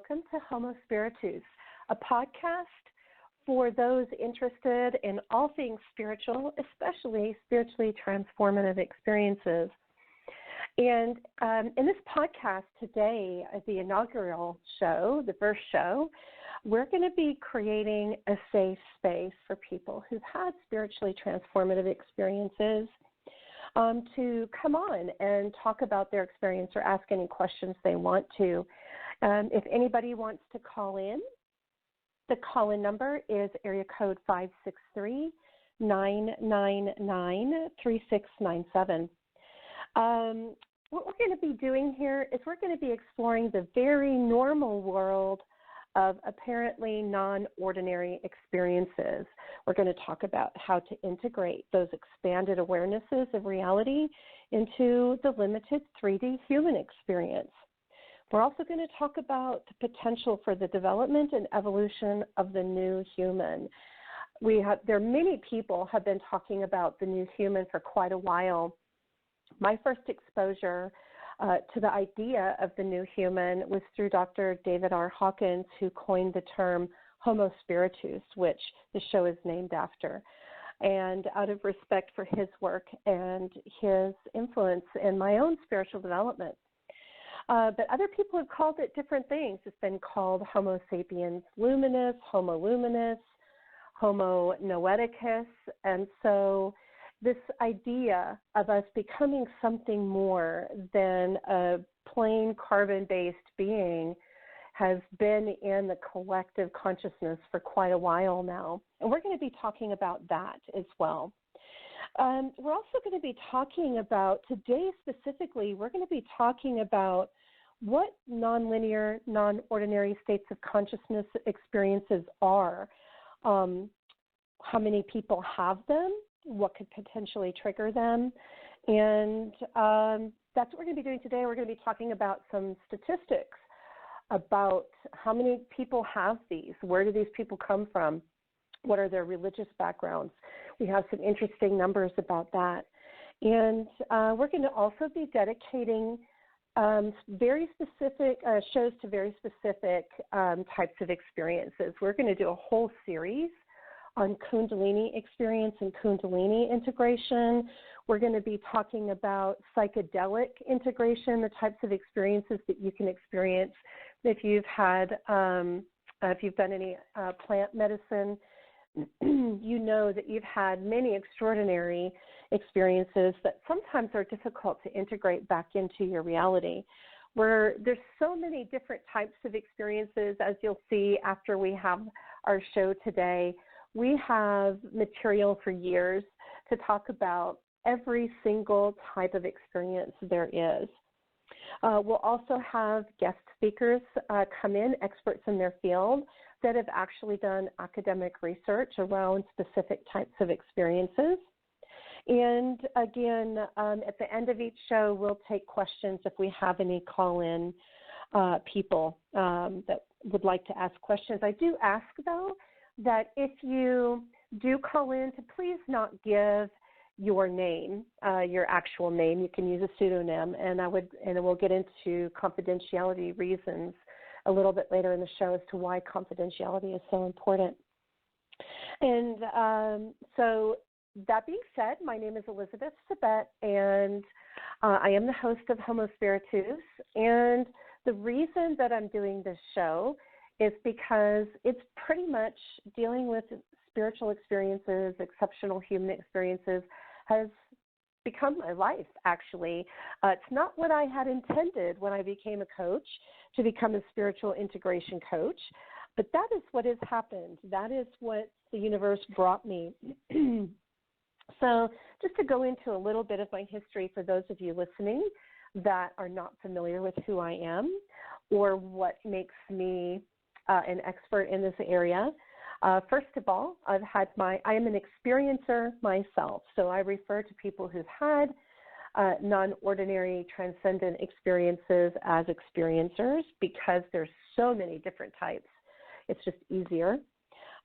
welcome to Homo Spiritus, a podcast for those interested in all things spiritual, especially spiritually transformative experiences. And in this podcast today, the inaugural show, the first show, we're going to be creating a safe space for people who've had spiritually transformative experiences to come on and talk about their experience or ask any questions they want to. If anybody wants to call in, the call-in number is area code 563-999-3697. What we're going to be doing here is we're going to be exploring the very normal world of apparently non-ordinary experiences. We're going to talk about how to integrate those expanded awarenesses of reality into the limited 3D human experience. We're also going to talk about the potential for the development and evolution of the new human. Many people have been talking about the new human for quite a while. My first exposure to the idea of the new human was through Dr. David R. Hawkins, who coined the term Homo Spiritus, which the show is named after. And out of respect for his work and his influence in my own spiritual development. But other people have called it different things. It's been called Homo sapiens luminus, Homo luminus, Homo noeticus. And so this idea of us becoming something more than a plain carbon-based being has been in the collective consciousness for quite a while now. And we're going to be talking about that as well. We're also going to be talking about, today specifically, we're going to be talking about what nonlinear, non-ordinary states of consciousness experiences are, how many people have them, what could potentially trigger them, and that's what we're going to be doing today. We're going to be talking about some statistics about how many people have these, where do these people come from, what are their religious backgrounds. We have some interesting numbers about that. And we're going to also be dedicating very specific shows to very specific types of experiences. We're going to do a whole series on Kundalini experience and Kundalini integration. We're going to be talking about psychedelic integration, the types of experiences that you can experience if you've done any plant medicine. You know that you've had many extraordinary experiences that sometimes are difficult to integrate back into your reality. Where there's so many different types of experiences, as you'll see after we have our show today. We have material for years to talk about every single type of experience there is. We'll also have guest speakers come in, experts in their field, that have actually done academic research around specific types of experiences. And again, at the end of each show, we'll take questions if we have any call-in people that would like to ask questions. I do ask, though, that if you do call in, to please not give your name, your actual name. You can use a pseudonym, and we'll get into confidentiality reasons a little bit later in the show as to why confidentiality is so important. And so that being said, my name is Elizabeth Sabet, and I am the host of Homo Spiritus. And the reason that I'm doing this show is because it's pretty much dealing with spiritual experiences, exceptional human experiences, has become my life, actually. It's not what I had intended when I became a coach, to become a spiritual integration coach, but that is what has happened. That is what the universe brought me. So just to go into a little bit of my history for those of you listening that are not familiar with who I am or what makes me an expert in this area. First of all, I am an experiencer myself, so I refer to people who've had non-ordinary transcendent experiences as experiencers because there's so many different types. It's just easier.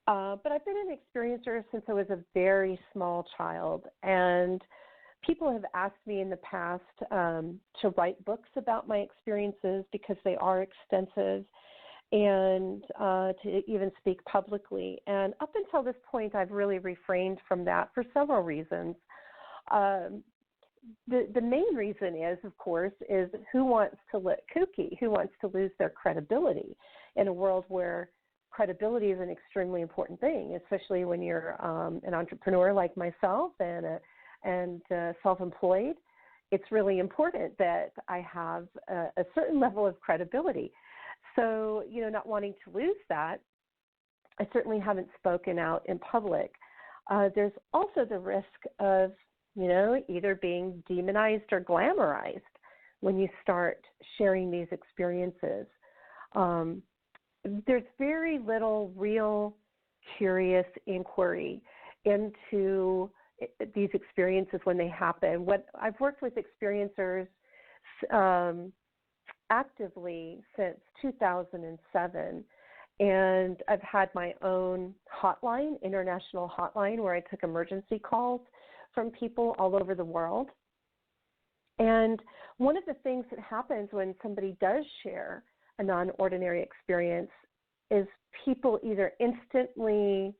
But I've been an experiencer since I was a very small child, and people have asked me in the past to write books about my experiences because they are extensive. and to even speak publicly. And up until this point, I've really refrained from that for several reasons. The main reason is, of course, is who wants to look kooky? Who wants to lose their credibility in a world where credibility is an extremely important thing, especially when you're an entrepreneur like myself and self-employed. It's really important that I have a certain level of credibility. So, not wanting to lose that, I certainly haven't spoken out in public. There's also the risk of, either being demonized or glamorized when you start sharing these experiences. There's very little real curious inquiry into these experiences when they happen. I've worked with experiencers actively since 2007, and I've had my own hotline, international hotline, where I took emergency calls from people all over the world. And one of the things that happens when somebody does share a non-ordinary experience is people either instantly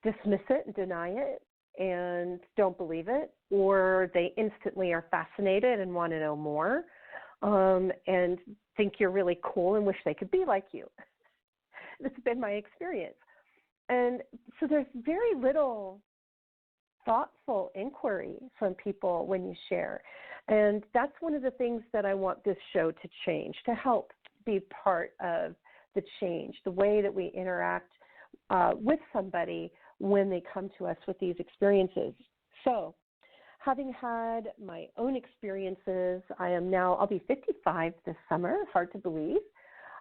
dismiss it and deny it and don't believe it, or they instantly are fascinated and want to know more, and think you're really cool and wish they could be like you. That's been my experience. And so there's very little thoughtful inquiry from people when you share. And that's one of the things that I want this show to change, to help be part of the change, the way that we interact with somebody when they come to us with these experiences. So, having had my own experiences, I'll be 55 this summer, hard to believe,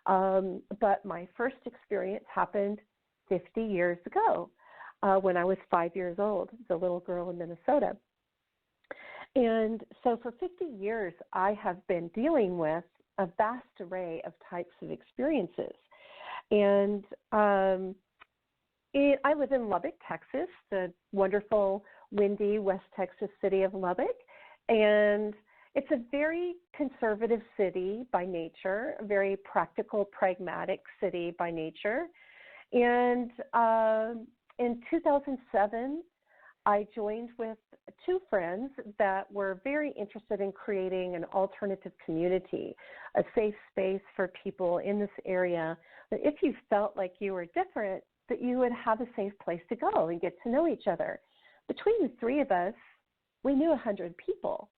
but my first experience happened 50 years ago when I was 5 years old, the little girl in Minnesota. And so for 50 years, I have been dealing with a vast array of types of experiences. And I live in Lubbock, Texas, the wonderful, windy West Texas city of Lubbock. And it's a very conservative city by nature, a very practical, pragmatic city by nature. And in 2007, I joined with two friends that were very interested in creating an alternative community, a safe space for people in this area, that if you felt like you were different, that you would have a safe place to go and get to know each other. Between the three of us, we knew 100 people.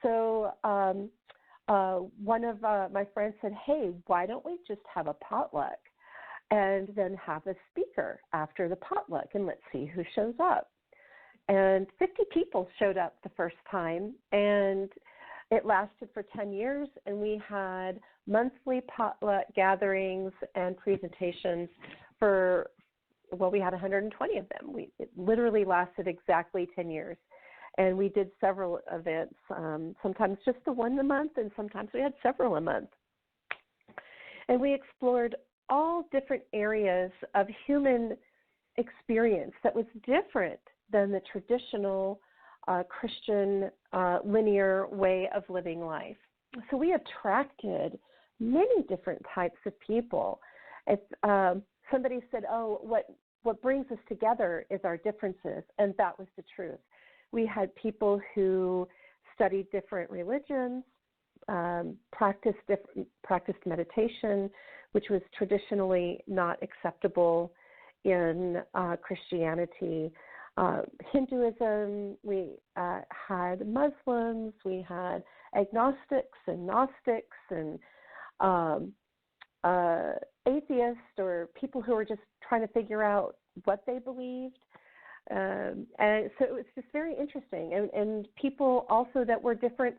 So one of my friends said, hey, why don't we just have a potluck and then have a speaker after the potluck, and let's see who shows up. And 50 people showed up the first time, and it lasted for 10 years, and we had monthly potluck gatherings and presentations we had 120 of them. It literally lasted exactly 10 years. And we did several events, sometimes just the one a month, and sometimes we had several a month. And we explored all different areas of human experience that was different than the traditional Christian linear way of living life. So we attracted many different types of people. Somebody said, oh, what brings us together is our differences, and that was the truth. We had people who studied different religions, practiced meditation, which was traditionally not acceptable in Christianity. Hinduism, we had Muslims, we had agnostics and Gnostics and atheists, or people who were just trying to figure out what they believed. And so it was just very interesting. And people also that were different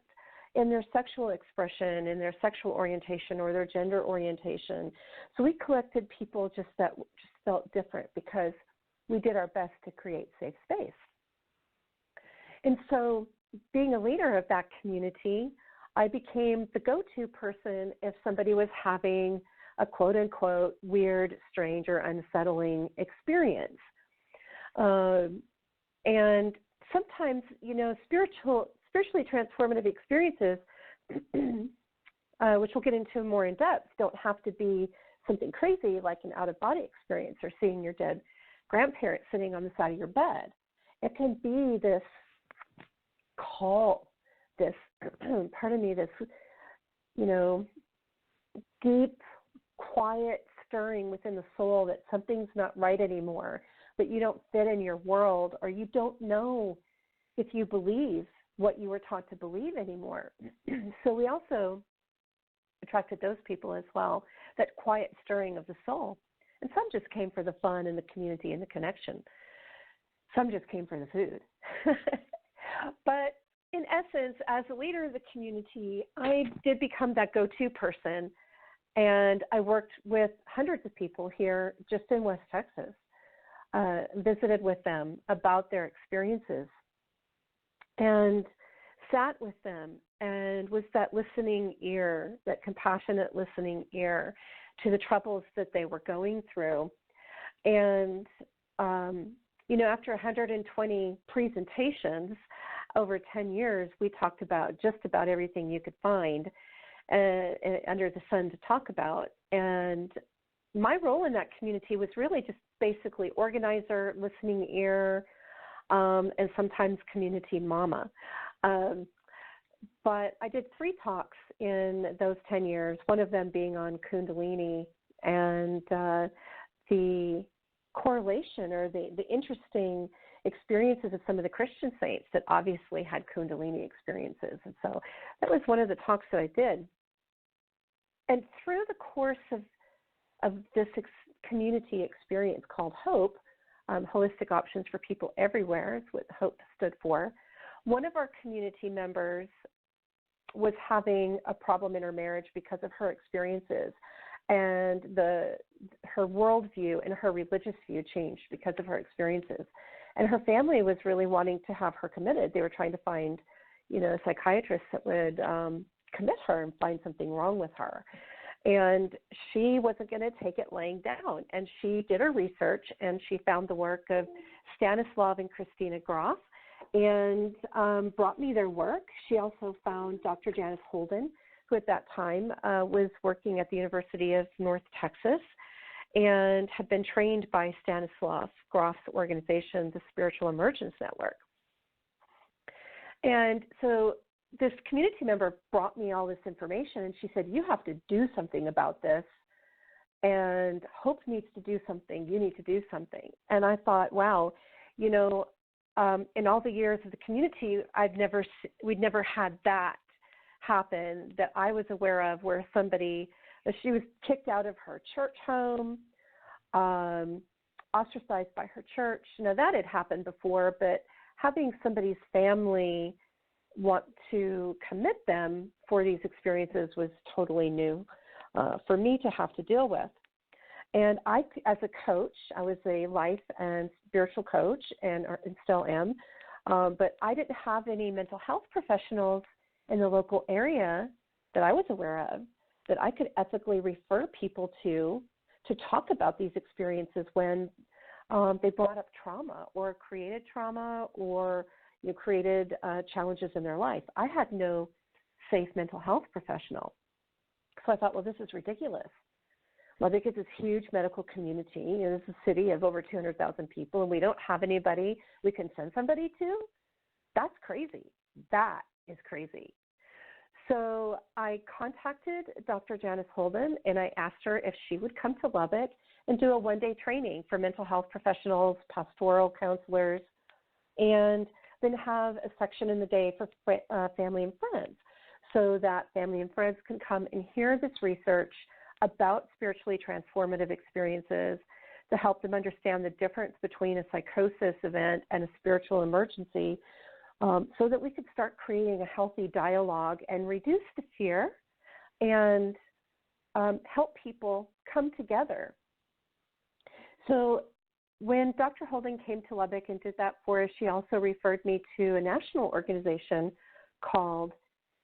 in their sexual expression, in their sexual orientation, or their gender orientation. So we collected people that just felt different because we did our best to create safe space. And so being a leader of that community, I became the go-to person if somebody was having a quote-unquote weird, strange, or unsettling experience. And sometimes, spiritually transformative experiences which we'll get into more in depth, don't have to be something crazy like an out-of-body experience or seeing your dead grandparent sitting on the side of your bed. It can be this call, this, this, deep, quiet stirring within the soul that something's not right anymore, that you don't fit in your world, or you don't know if you believe what you were taught to believe anymore. So we also attracted those people as well, that quiet stirring of the soul. And some just came for the fun and the community and the connection. Some just came for the food. But in essence, as a leader of the community, I did become that go-to person. And I worked with hundreds of people here just in West Texas, visited with them about their experiences, and sat with them and was that listening ear, that compassionate listening ear to the troubles that they were going through. And, after 120 presentations over 10 years, we talked about just about everything you could find under the sun to talk about. And my role in that community was really just basically organizer, listening ear, and sometimes community mama. But I did 3 talks in those 10 years, one of them being on Kundalini and the correlation or the interesting experiences of some of the Christian saints that obviously had Kundalini experiences. And so that was one of the talks that I did. And through the course of this community experience called HOPE, Holistic Options for People Everywhere is what HOPE stood for, one of our community members was having a problem in her marriage because of her experiences, and her worldview and her religious view changed because of her experiences. And her family was really wanting to have her committed. They were trying to find, a psychiatrist that would commit her and find something wrong with her. And she wasn't going to take it laying down. And she did her research, and she found the work of Stanislav and Christina Grof and brought me their work. She also found Dr. Janice Holden, who at that time was working at the University of North Texas and had been trained by Stanislav Grof's organization, the Spiritual Emergence Network. And so this community member brought me all this information, and she said, you have to do something about this, and Hope needs to do something. You need to do something. And I thought, wow, in all the years of the community, we'd never had that happen that I was aware of, where she was kicked out of her church home, ostracized by her church. That had happened before, but having somebody's family want to commit them for these experiences was totally new for me to have to deal with. And I, as a coach, I was a life and spiritual coach and still am, but I didn't have any mental health professionals in the local area that I was aware of that I could ethically refer people to talk about these experiences when they brought up trauma or created trauma or created challenges in their life. I had no safe mental health professional. So I thought, well, this is ridiculous. Lubbock is this huge medical community. This is a city of over 200,000 people, and we don't have anybody we can send somebody to? That's crazy. That is crazy. So I contacted Dr. Janice Holden, and I asked her if she would come to Lubbock and do a one-day training for mental health professionals, pastoral counselors, and then have a section in the day for family and friends, so that family and friends can come and hear this research about spiritually transformative experiences to help them understand the difference between a psychosis event and a spiritual emergency, so that we could start creating a healthy dialogue and reduce the fear and help people come together. So when Dr. Holden came to Lubbock and did that for us, she also referred me to a national organization called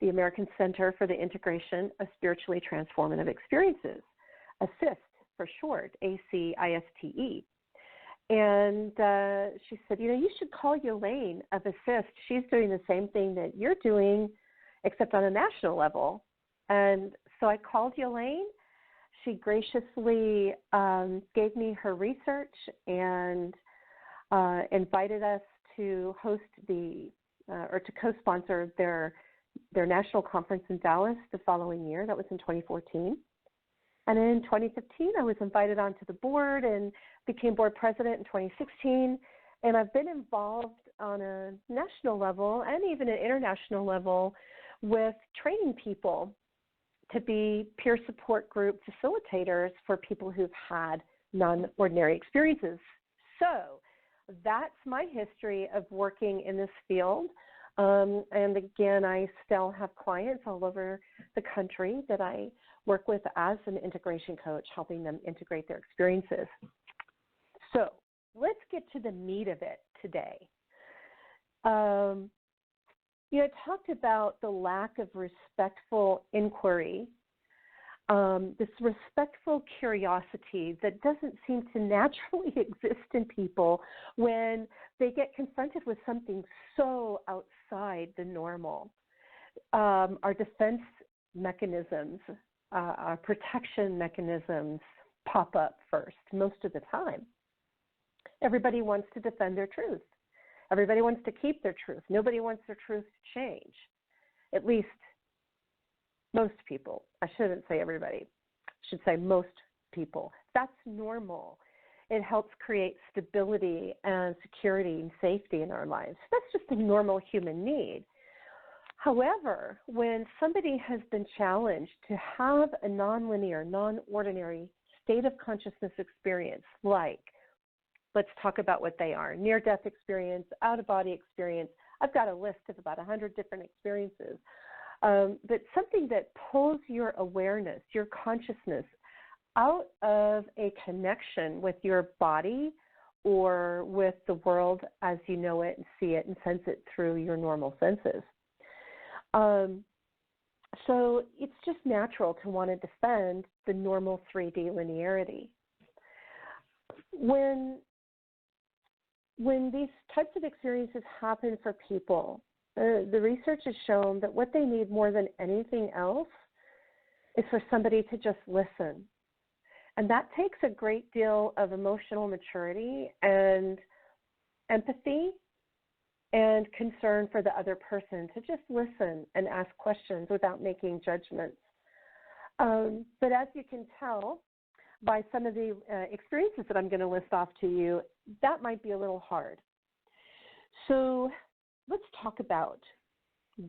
the American Center for the Integration of Spiritually Transformative Experiences, ASIST for short, ACISTE. And she said, you should call Yolaine of ASIST. She's doing the same thing that you're doing, except on a national level. And So I called Elaine. She graciously gave me her research and invited us to host or to co-sponsor their national conference in Dallas the following year. That was in 2014. And in 2015, I was invited onto the board and became board president in 2016. And I've been involved on a national level and even an international level with training people to be peer support group facilitators for people who've had non-ordinary experiences. So that's my history of working in this field. And again, I still have clients all over the country that I work with as an integration coach, helping them integrate their experiences. So let's get to the meat of it today. I talked about the lack of respectful inquiry, this respectful curiosity that doesn't seem to naturally exist in people when they get confronted with something so outside the normal. Our defense mechanisms, our protection mechanisms pop up first most of the time. Everybody wants to defend their truth. Everybody wants to keep their truth. Nobody wants their truth to change. At least most people. I shouldn't say everybody. I should say most people. That's normal. It helps create stability and security and safety in our lives. That's just a normal human need. However, when somebody has been challenged to have a nonlinear, non-ordinary state of consciousness experience, like, let's talk about what they are: near-death experience, out-of-body experience. I've got a list of about 100 different experiences. But something that pulls your awareness, your consciousness, out of a connection with your body or with the world as you know it and see it and sense it through your normal senses. So it's just natural to want to defend the normal 3D linearity. When these types of experiences happen for people, the research has shown that what they need more than anything else is for somebody to just listen. And that takes a great deal of emotional maturity and empathy and concern for the other person to just listen and ask questions without making judgments. But as you can tell by some of the experiences that I'm going to list off to you, that might be a little hard. So let's talk about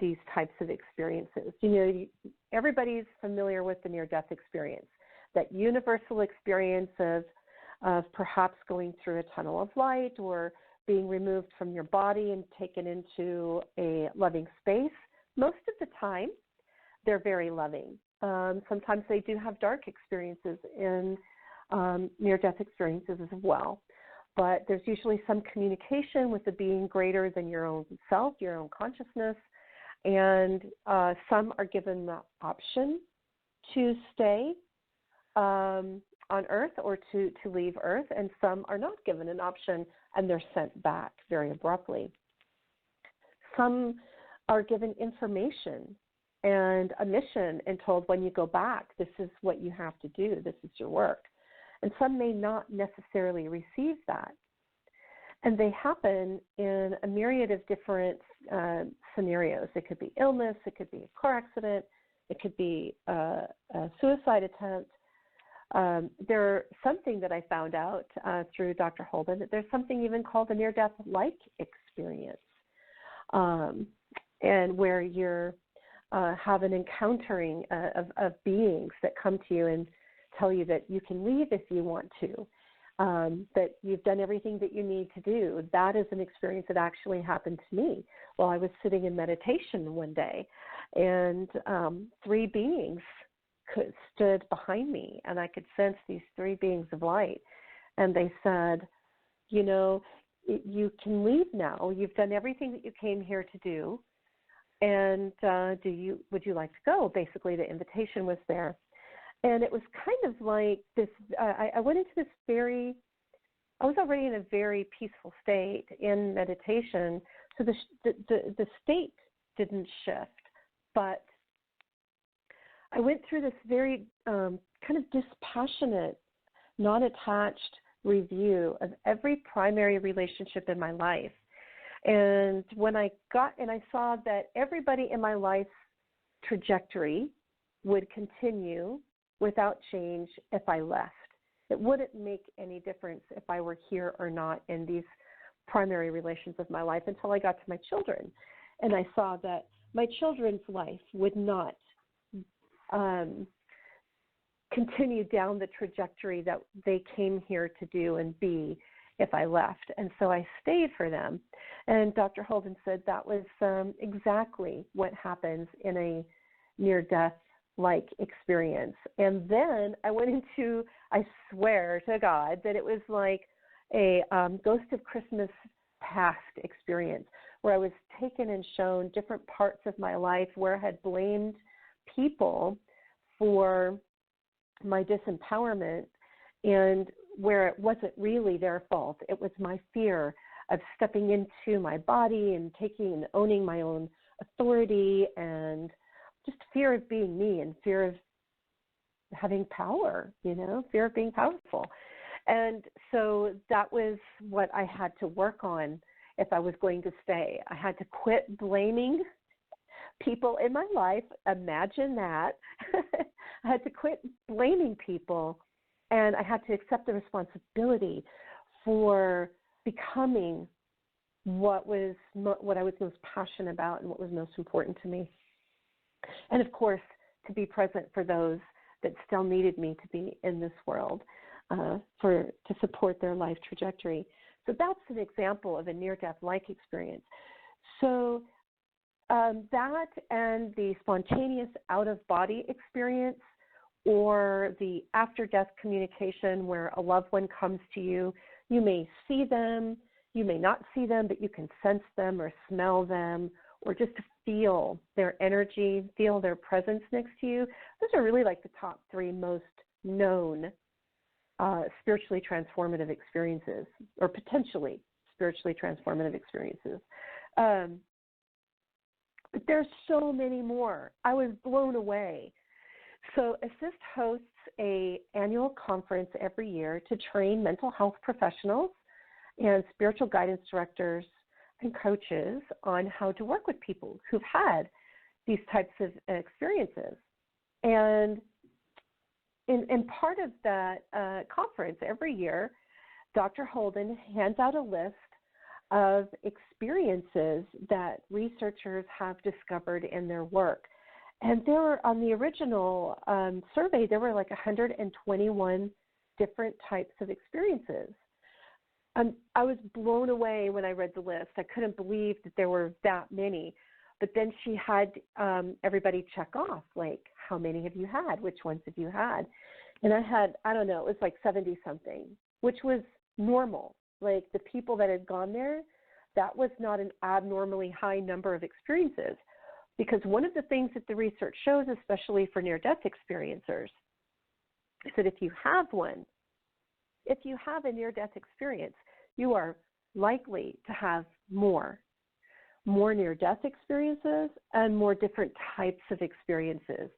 these types of experiences. Everybody's familiar with the near-death experience, that universal experience of perhaps going through a tunnel of light or being removed from your body and taken into a loving space. Most of the time, they're very loving. Sometimes they do have dark experiences in near-death experiences as well. But there's usually some communication with a being greater than your own self, your own consciousness, and some are given the option to stay on Earth or to leave Earth, and some are not given an option and they're sent back very abruptly. Some are given information and a mission and told, when you go back, this is what you have to do, this is your work. And some may not necessarily receive that. And they happen in a myriad of different scenarios. It could be illness, it could be a car accident, it could be a suicide attempt. There's something that I found out through Dr. Holden, that there's something even called a near-death-like experience, and where you're have an encountering of beings that come to you and tell you that you can leave if you want to, that you've done everything that you need to do. That is an experience that actually happened to me while I was sitting in meditation one day, and 3 beings stood behind me, and I could sense these 3 beings of light, and they said, you can leave now. You've done everything that you came here to do, and would you like to go? Basically, the invitation was there. And it was kind of like this, I went into this I was already in a very peaceful state in meditation, so the state didn't shift, but I went through this very kind of dispassionate, non-attached review of every primary relationship in my life. And when I saw that everybody in my life's trajectory would continue without change if I left. It wouldn't make any difference if I were here or not in these primary relations of my life until I got to my children. And I saw that my children's life would not continue down the trajectory that they came here to do and be if I left. And so I stayed for them. And Dr. Holden said that was exactly what happens in a near-death-like experience. And then I went into, I swear to God, that it was like a Ghost of Christmas Past experience where I was taken and shown different parts of my life where I had blamed people for my disempowerment and where it wasn't really their fault. It was my fear of stepping into my body and taking and owning my own authority, and just fear of being me and fear of having power, fear of being powerful. And so that was what I had to work on if I was going to stay. I had to quit blaming people in my life. Imagine that. I had to quit blaming people, and I had to accept the responsibility for becoming what I was most passionate about and what was most important to me. And of course, to be present for those that still needed me to be in this world to support their life trajectory. So that's an example of a near-death-like experience. So that and the spontaneous out-of-body experience, or the after-death communication where a loved one comes to you. You may see them, you may not see them, but you can sense them or smell them, or just feel their energy, feel their presence next to you. Those are really like the top three most known spiritually transformative experiences, or potentially spiritually transformative experiences. But there's so many more. I was blown away. So Assist hosts an annual conference every year to train mental health professionals and spiritual guidance directors and coaches on how to work with people who've had these types of experiences. And in part of that conference every year, Dr. Holden hands out a list of experiences that researchers have discovered in their work. And there were, on the original survey, there were like 121 different types of experiences. I was blown away when I read the list. I couldn't believe that there were that many. But then she had everybody check off, like, how many have you had? Which ones have you had? And I had, I don't know, it was like 70-something, which was normal. Like, the people that had gone there, that was not an abnormally high number of experiences. Because one of the things that the research shows, especially for near-death experiencers, is that if you have one, if you have a near-death experience, you are likely to have more near-death experiences and more different types of experiences.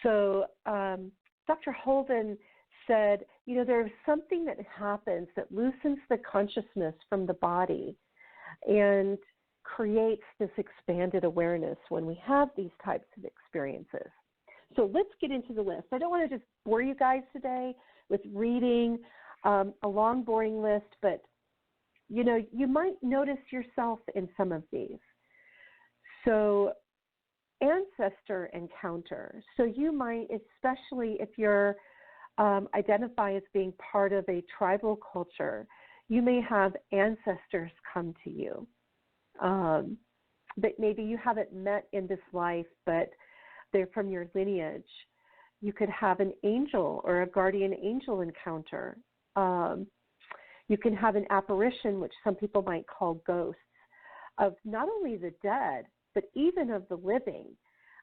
So Dr. Holden said, there's something that happens that loosens the consciousness from the body and creates this expanded awareness when we have these types of experiences. So let's get into the list. I don't want to just bore you guys today with reading a long, boring list, but you might notice yourself in some of these. So Ancestor Encounters. So you might, especially if you're identify as being part of a tribal culture, you may have ancestors come to you that maybe you haven't met in this life, but they're from your lineage. You could have an angel or a guardian angel encounter. You can have an apparition, which some people might call ghosts, of not only the dead, but even of the living.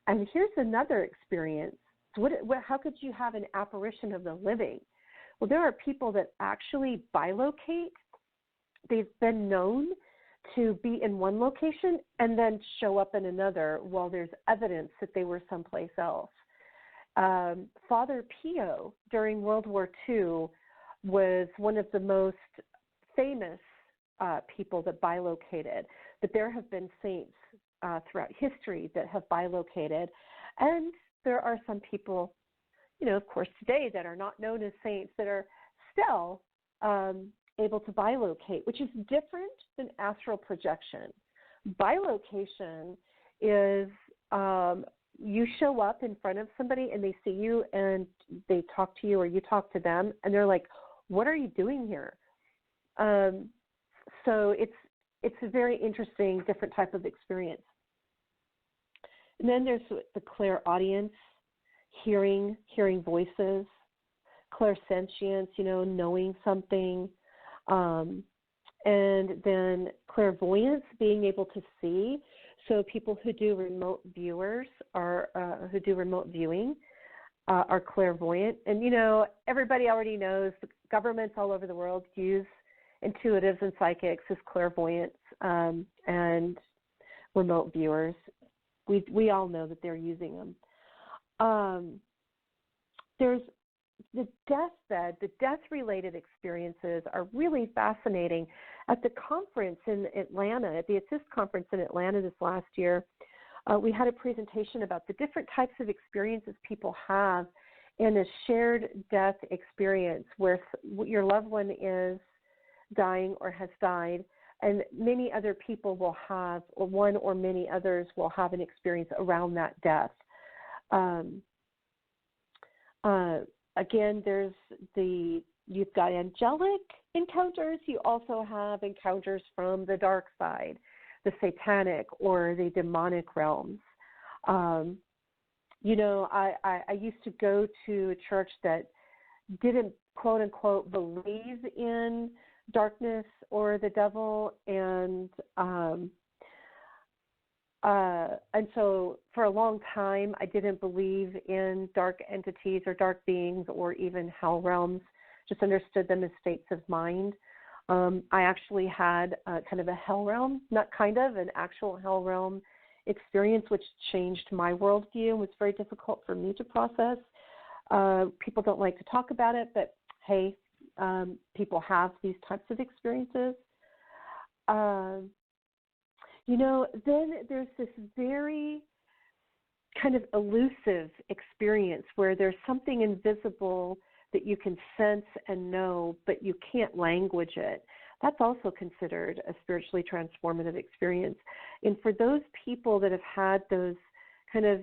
And here's another experience. How could you have an apparition of the living? Well, there are people that actually bilocate. They've been known to be in one location and then show up in another while there's evidence that they were someplace else. Father Pio during World War II was one of the most famous people that bilocated. But there have been saints throughout history that have bilocated. And there are some people, of course, today that are not known as saints that are still able to bilocate, which is different than astral projection. Bilocation is you show up in front of somebody and they see you and they talk to you or you talk to them and they're like, what are you doing here? So it's a very interesting, different type of experience. And then there's the clairaudience, hearing voices, clairsentience, knowing something, and then clairvoyance, being able to see. So people who do remote viewing are clairvoyant. And, everybody already knows the governments all over the world use intuitives and psychics as clairvoyants and remote viewers. We all know that they're using them. There's the deathbed, the death-related experiences are really fascinating. At the conference in Atlanta, at the Assist conference in Atlanta this last year, we had a presentation about the different types of experiences people have in a shared death experience where your loved one is dying or has died, and many other people will have, or one or many others will have an experience around that death. Again, you've got angelic encounters. You also have encounters from the dark side, the satanic or the demonic realms. I used to go to a church that didn't, quote unquote, believe in darkness or the devil, and so for a long time I didn't believe in dark entities or dark beings or even hell realms, just understood them as states of mind. I actually had kind of a hell realm, an actual hell realm experience, which changed my worldview and was very difficult for me to process. People don't like to talk about it, but hey, people have these types of experiences. Then there's this very kind of elusive experience where there's something invisible that you can sense and know, but you can't language it. That's also considered a spiritually transformative experience. And for those people that have had those kind of,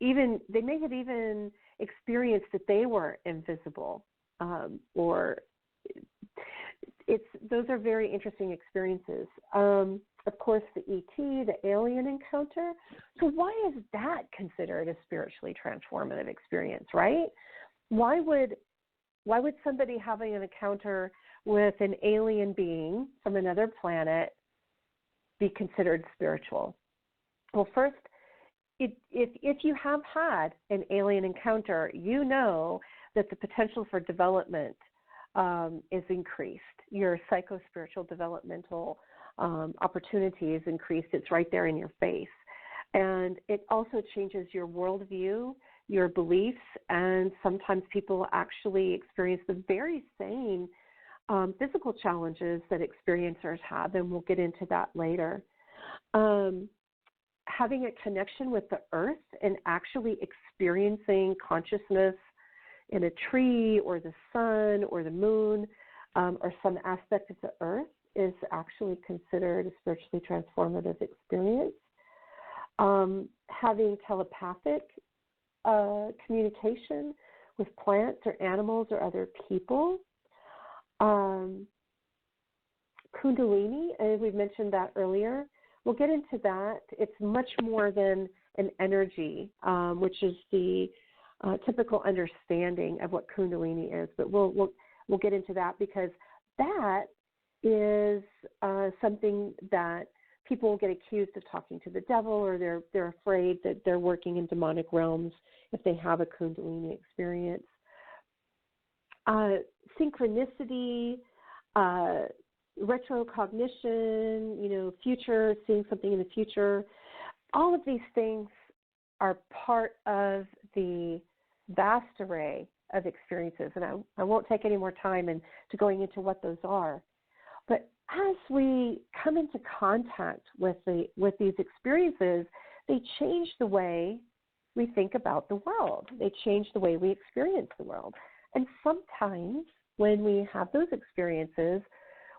they may have even experienced that they were invisible, or those are very interesting experiences. Of course, the ET, the alien encounter. So why is that considered a spiritually transformative experience, right? Why would somebody having an encounter with an alien being from another planet be considered spiritual? Well, first, if you have had an alien encounter, you know that the potential for development is increased. Your psycho-spiritual developmental opportunity is increased. It's right there in your face. And it also changes your worldview, your beliefs, and sometimes people actually experience the very same physical challenges that experiencers have, and we'll get into that later. Having a connection with the earth and actually experiencing consciousness in a tree or the sun or the moon or some aspect of the earth is actually considered a spiritually transformative experience. Having telepathic communication with plants or animals or other people. Kundalini, as we mentioned that earlier, we'll get into that. It's much more than an energy, which is the typical understanding of what Kundalini is. But we'll get into that, because that is something that people will get accused of talking to the devil, or they're afraid that they're working in demonic realms if they have a Kundalini experience. Synchronicity, retrocognition, future, seeing something in the future. All of these things are part of the vast array of experiences. And I won't take any more time to going into what those are. But as we come into contact with these experiences, they change the way we think about the world. They change the way we experience the world. And sometimes when we have those experiences,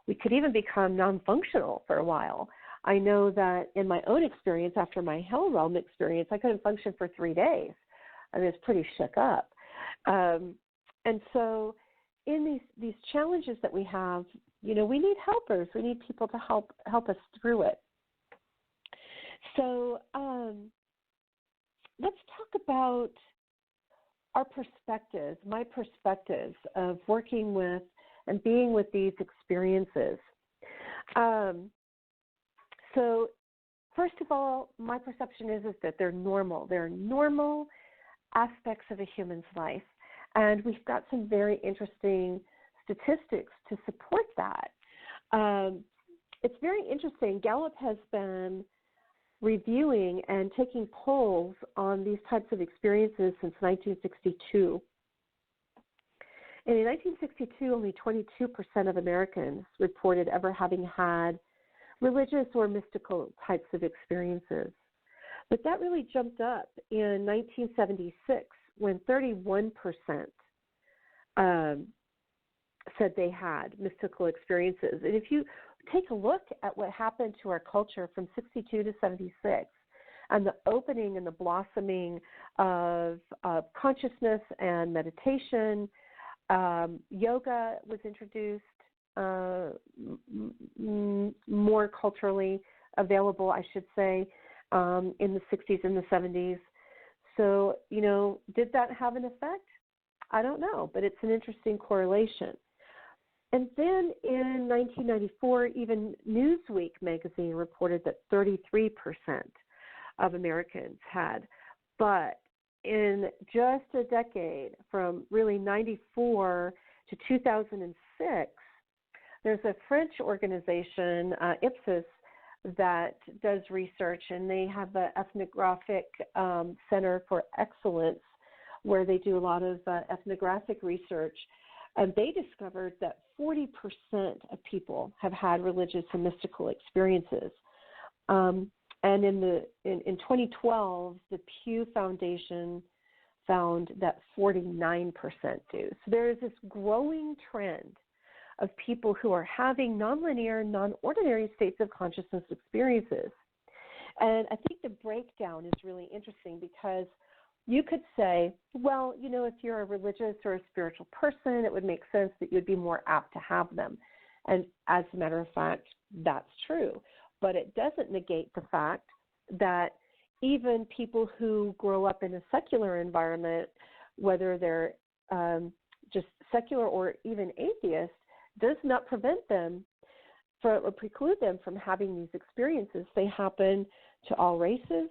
we could even become non-functional for a while. I know that in my own experience, after my Hell Realm experience, I couldn't function for 3 days. I was pretty shook up. And so in these challenges that we have, we need helpers. We need people to help us through it. So let's talk about our perspectives, my perspectives of working with and being with these experiences. So first of all, my perception is that they're normal. They're normal aspects of a human's life. And we've got some very interesting statistics to support that. It's very interesting. Gallup has been reviewing and taking polls on these types of experiences since 1962. And in 1962, only 22% of Americans reported ever having had religious or mystical types of experiences. But that really jumped up in 1976 when 31% said they had mystical experiences. And if you take a look at what happened to our culture from 62 to 76 and the opening and the blossoming of consciousness and meditation, yoga was introduced, more culturally available, I should say, in the 60s and the 70s. So, did that have an effect? I don't know, but it's an interesting correlation. And then in 1994, even Newsweek magazine reported that 33% of Americans had. But in just a decade, from really 94 to 2006, there's a French organization, Ipsos, that does research, and they have the Ethnographic Center for Excellence, where they do a lot of ethnographic research. And they discovered that 40% of people have had religious and mystical experiences. And in 2012, the Pew Foundation found that 49% do. So there is this growing trend of people who are having nonlinear, non-ordinary states of consciousness experiences. And I think the breakdown is really interesting because you could say, well, if you're a religious or a spiritual person, it would make sense that you'd be more apt to have them. And as a matter of fact, that's true. But it doesn't negate the fact that even people who grow up in a secular environment, whether they're just secular or even atheist, does not prevent them or preclude them from having these experiences. They happen to all races,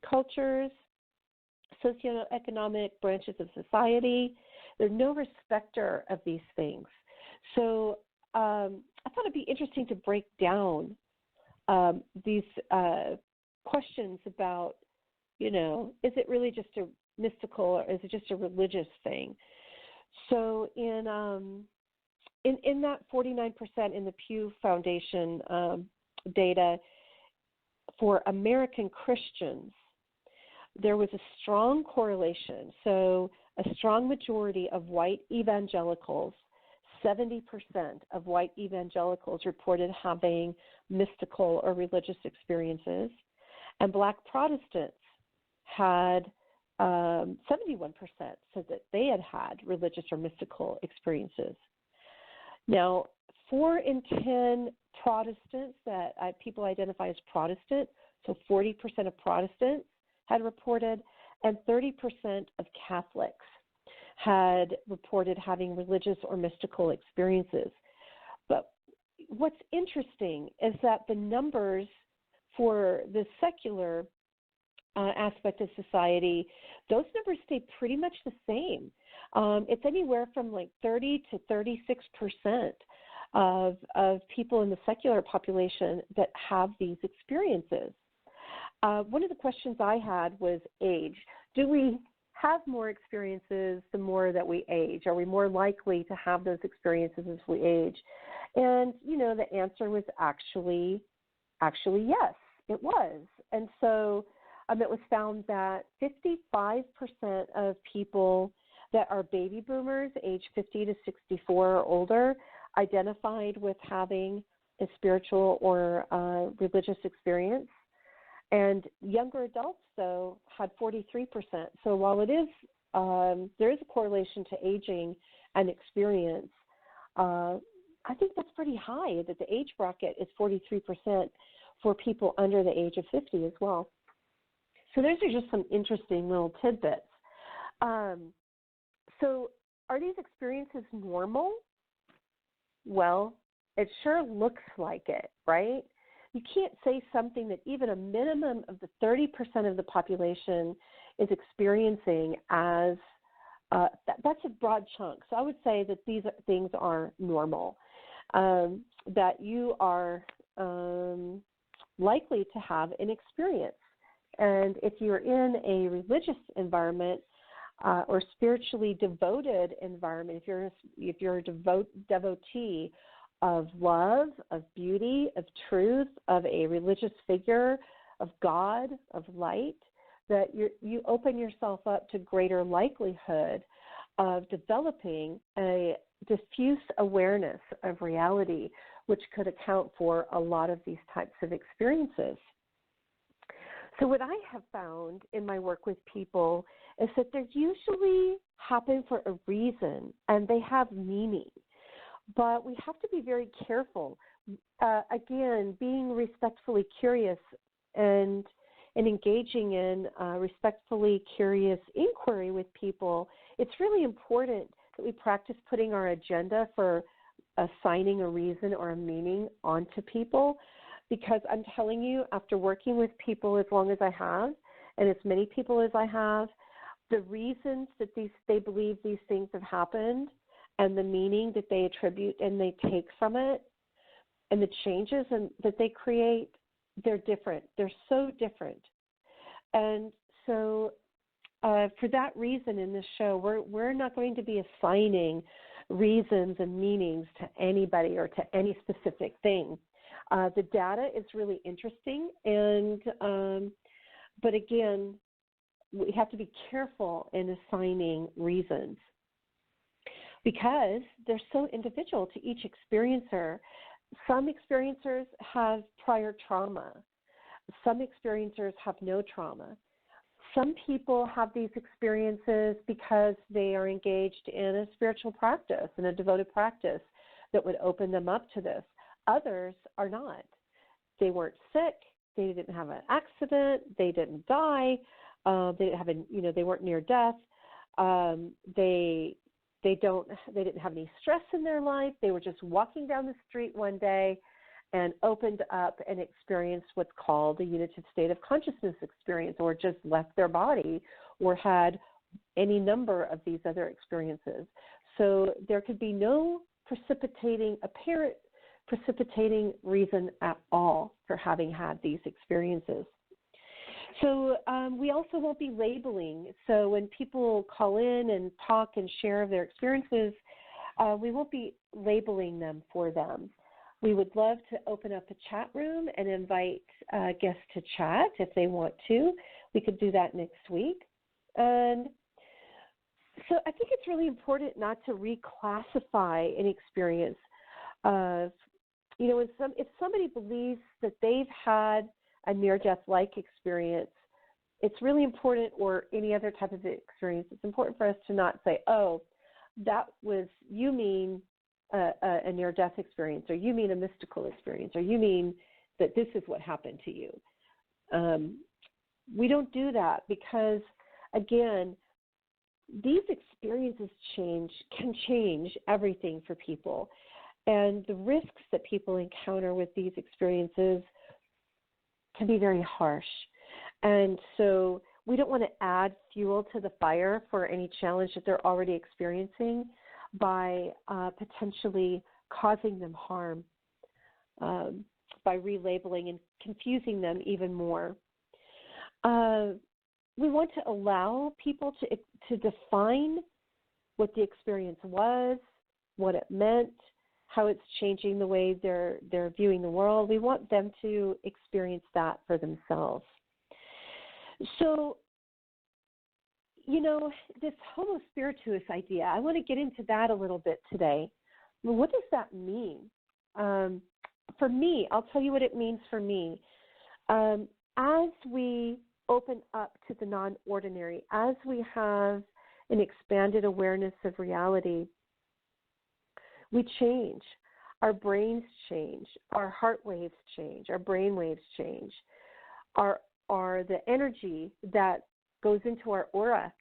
cultures, socioeconomic branches of society. There's no respecter of these things. So I thought it'd be interesting to break down these questions about, is it really just a mystical or is it just a religious thing? So in that 49% in the Pew Foundation data for American Christians, there was a strong correlation. So a strong majority of white evangelicals, 70% of white evangelicals reported having mystical or religious experiences, and Black Protestants had 71% said that they had religious or mystical experiences. Now, 4 in 10 Protestants that people identify as Protestant, so 40% of Protestants had reported, and 30% of Catholics had reported having religious or mystical experiences. But what's interesting is that the numbers for the secular aspect of society, those numbers stay pretty much the same. It's anywhere from like 30 to 36% of people in the secular population that have these experiences. One of the questions I had was age. Do we have more experiences the more that we age? Are we more likely to have those experiences as we age? And, the answer was actually yes, it was. And so it was found that 55% of people that are baby boomers, age 50 to 64 or older, identified with having a spiritual or religious experience. And younger adults, though, had 43%. So while it is, there is a correlation to aging and experience, I think that's pretty high, that the age bracket is 43% for people under the age of 50 as well. So those are just some interesting little tidbits. So are these experiences normal? Well, it sure looks like it, right? You can't say something that even a minimum of the 30% of the population is experiencing as, that's a broad chunk. So I would say that these things are normal, that you are likely to have an experience. And if you're in a religious environment or spiritually devoted environment, if you're a devotee of love, of beauty, of truth, of a religious figure, of God, of light, that you open yourself up to greater likelihood of developing a diffuse awareness of reality, which could account for a lot of these types of experiences. So what I have found in my work with people is that they usually happen for a reason and they have meaning. But we have to be very careful. Again, being respectfully curious and engaging in respectfully curious inquiry with people, it's really important that we practice putting our agenda for assigning a reason or a meaning onto people. Because I'm telling you, after working with people as long as I have, and as many people as I have, the reasons that they believe these things have happened and the meaning that they attribute and they take from it and the changes that they create, they're different. They're so different. And so for that reason in this show, we're not going to be assigning reasons and meanings to anybody or to any specific thing. The data is really interesting, but again, we have to be careful in assigning reasons because they're so individual to each experiencer. Some experiencers have prior trauma. Some experiencers have no trauma. Some people have these experiences because they are engaged in a spiritual practice, in a devoted practice that would open them up to this. Others are not. They weren't sick. They didn't have an accident. They didn't die. They didn't have they weren't near death. They didn't have any stress in their life. They were just walking down the street one day and opened up and experienced what's called a unitive state of consciousness experience, or just left their body, or had any number of these other experiences. So there could be no apparent precipitating reason at all for having had these experiences. So we also won't be labeling. So when people call in and talk and share their experiences, we won't be labeling them for them. We would love to open up a chat room and invite guests to chat if they want to. We could do that next week. And so I think it's really important not to reclassify an experience of, if somebody believes that they've had a near-death-like experience, it's really important, or any other type of experience, it's important for us to not say, oh, you mean a near-death experience, or you mean a mystical experience, or you mean that this is what happened to you. We don't do that because, again, these experiences can change everything for people. And the risks that people encounter with these experiences can be very harsh. And so we don't want to add fuel to the fire for any challenge that they're already experiencing by potentially causing them harm, by relabeling and confusing them even more. We want to allow people to define what the experience was, what it meant, how it's changing the way they're viewing the world. We want them to experience that for themselves. So, this Homo Spiritus idea, I want to get into that a little bit today. Well, what does that mean? For me, I'll tell you what it means for me. As we open up to the non-ordinary, as we have an expanded awareness of reality, we change. Our brains change. Our heart waves change. Our brain waves change. The energy that goes into our aura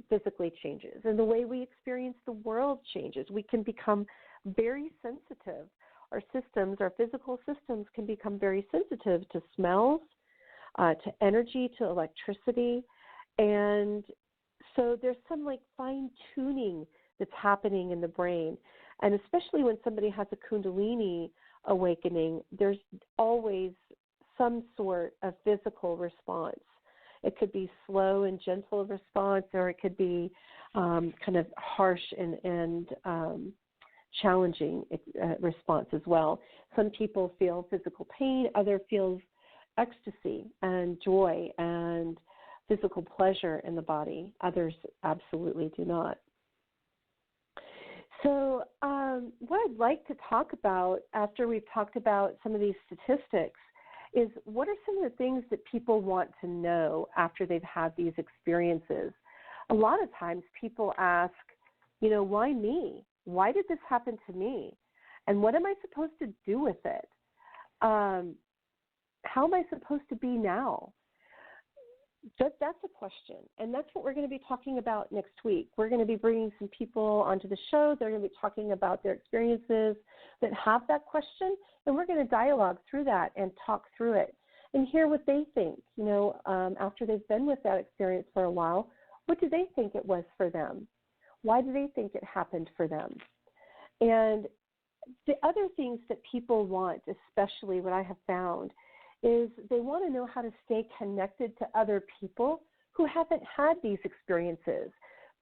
physically changes, and the way we experience the world changes. We can become very sensitive. Our systems, our physical systems, can become very sensitive to smells, to energy, to electricity. And so there's some fine tuning that's happening in the brain. And especially when somebody has a Kundalini awakening, there's always some sort of physical response. It could be slow and gentle response, or it could be kind of harsh and challenging response as well. Some people feel physical pain, others feel ecstasy and joy and physical pleasure in the body. Others absolutely do not. So what I'd like to talk about after we've talked about some of these statistics is, what are some of the things that people want to know after they've had these experiences? A lot of times people ask, why me? Why did this happen to me? And what am I supposed to do with it? How am I supposed to be now? That's a question, and that's what we're going to be talking about next week. We're going to be bringing some people onto the show. They're going to be talking about their experiences that have that question, and we're going to dialogue through that and talk through it and hear what they think. After they've been with that experience for a while, what do they think it was for them? Why do they think it happened for them? And the other things that people want, especially what I have found, is they want to know how to stay connected to other people who haven't had these experiences,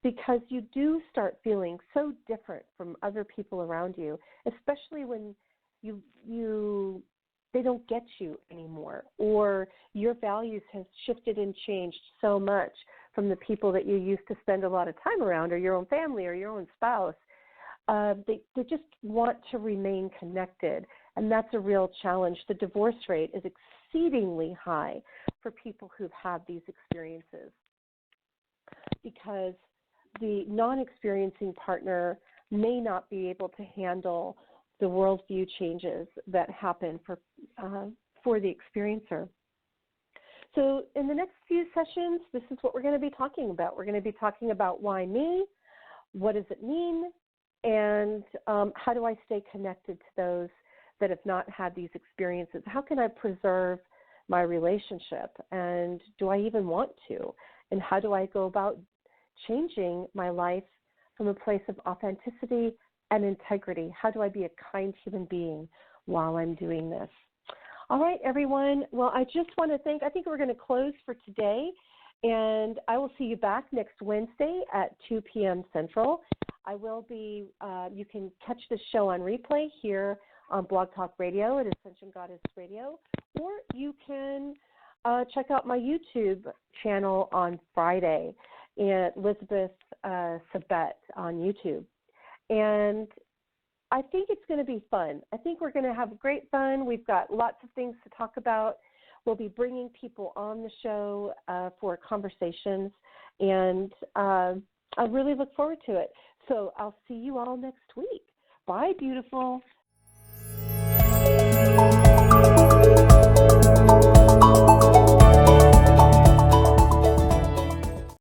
because you do start feeling so different from other people around you, especially when they don't get you anymore, or your values have shifted and changed so much from the people that you used to spend a lot of time around, or your own family or your own spouse. They just want to remain connected, and that's a real challenge. The divorce rate is exceedingly high for people who've had these experiences, because the non-experiencing partner may not be able to handle the worldview changes that happen for the experiencer. So in the next few sessions, this is what we're going to be talking about. We're going to be talking about why me, what does it mean, and how do I stay connected to those that have not had these experiences? How can I preserve my relationship, and do I even want to? And how do I go about changing my life from a place of authenticity and integrity? How do I be a kind human being while I'm doing this? All right, everyone. Well, I just want to I think we're going to close for today, and I will see you back next Wednesday at 2 p.m. Central. I will be, you can catch the show on replay here on Blog Talk Radio at Ascension Goddess Radio, or you can check out my YouTube channel on Friday at Elizabeth Sabet on YouTube. And I think it's going to be fun. I think we're going to have great fun. We've got lots of things to talk about. We'll be bringing people on the show for conversations, and I really look forward to it. So I'll see you all next week. Bye, beautiful.